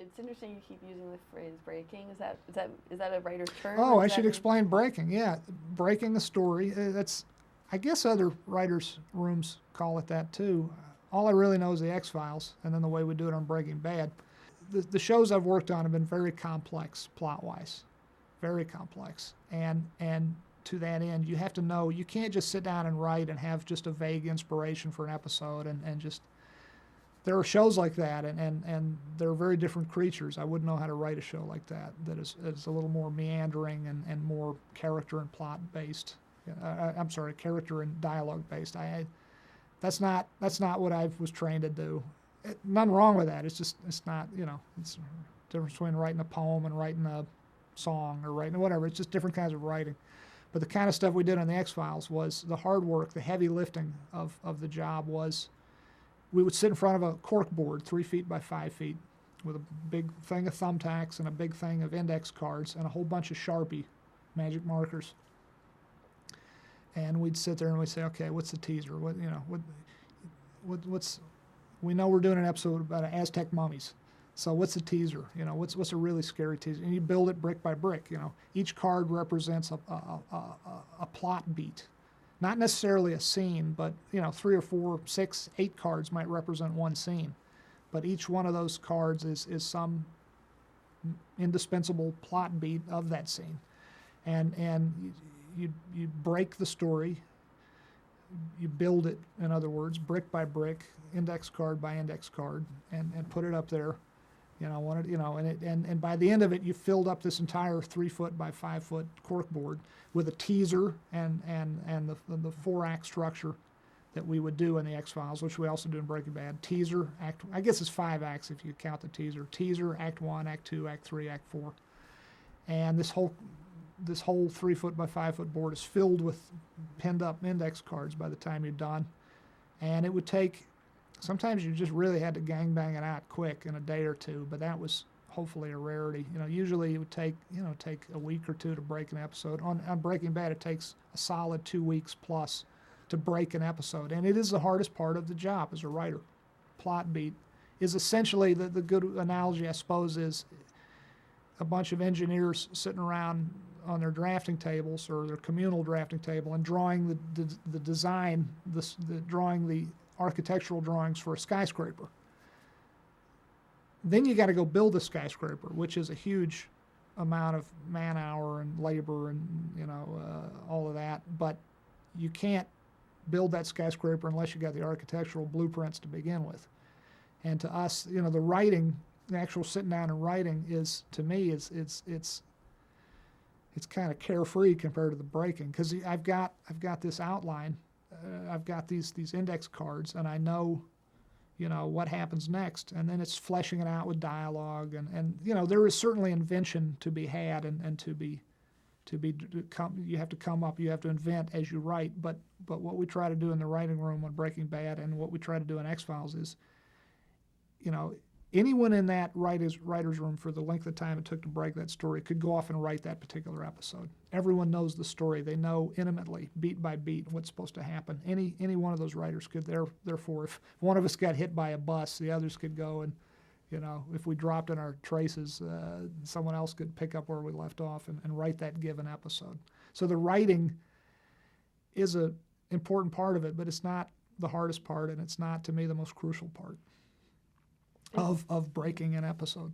It's interesting you keep using the phrase breaking. Is that a writer's term? Oh, Or I does that should mean explain breaking. Yeah, breaking a story. That's, I guess other writers' rooms call it that too. All I really know is the X-Files, and then the way we do it on Breaking Bad. The shows I've worked on have been very complex plot-wise, very complex, and to that end, you have to know, you can't just sit down and write and have just a vague inspiration for an episode and just, there are shows like that, and they're very different creatures. I wouldn't know how to write a show like that is a little more meandering and more character and plot based. I'm sorry, character and dialogue based. That's not what I was trained to do. Nothing wrong with that. It's not, it's the difference between writing a poem and writing a song or writing whatever. It's just different kinds of writing. But the kind of stuff we did on the X-Files was the hard work, the heavy lifting of the job was, we would sit in front of a cork board 3 feet by 5 feet with a big thing of thumbtacks and a big thing of index cards and a whole bunch of Sharpie magic markers. And we'd sit there and we'd say, okay, what's the teaser? What's we know we're doing an episode about Aztec mummies. So what's the teaser? What's a really scary teaser? And you build it brick by brick. Each card represents a plot beat. Not necessarily a scene, but 3 or 4, 6, 8 cards might represent one scene. But each one of those cards is some indispensable plot beat of that scene. And you break the story, you build it, in other words, brick by brick, index card by index card, and put it up there. And by the end of it, you filled up this entire 3 foot by 5 foot cork board with a teaser and the 4-act structure that we would do in the X-Files, which we also do in Breaking Bad. Teaser, act, I guess it's 5 acts if you count the teaser. Teaser, act 1, act 2, act 3, act 4. And this whole 3 foot by 5 foot board is filled with pinned up index cards by the time you're done. And it would take, sometimes you just really had to gangbang it out quick in a day or two, but that was hopefully a rarity. Usually it would take a week or two to break an episode. On Breaking Bad, it takes a solid 2 weeks plus to break an episode, and it is the hardest part of the job as a writer. Plot beat is essentially, the good analogy, I suppose, is a bunch of engineers sitting around on their drafting tables or their communal drafting table and drawing the design, drawing the architectural drawings for a skyscraper. Then you got to go build a skyscraper, which is a huge amount of man hour and labor and all of that. But you can't build that skyscraper unless you got the architectural blueprints to begin with. And to us, the writing, the actual sitting down and writing is, to me, it's kind of carefree compared to the breaking, because I've got this outline, I've got these index cards, and I know what happens next, and then it's fleshing it out with dialogue, and there is certainly invention to be had and you have to come up, you have to invent as you write, but what we try to do in the writing room on Breaking Bad and what we try to do in X-Files is, anyone in that writer's room for the length of time it took to break that story could go off and write that particular episode. Everyone knows the story. They know intimately, beat by beat, what's supposed to happen. Any one of those writers could, therefore, if one of us got hit by a bus, the others could go and, if we dropped in our traces, someone else could pick up where we left off and write that given episode. So the writing is an important part of it, but it's not the hardest part, and it's not, to me, the most crucial part of breaking an episode.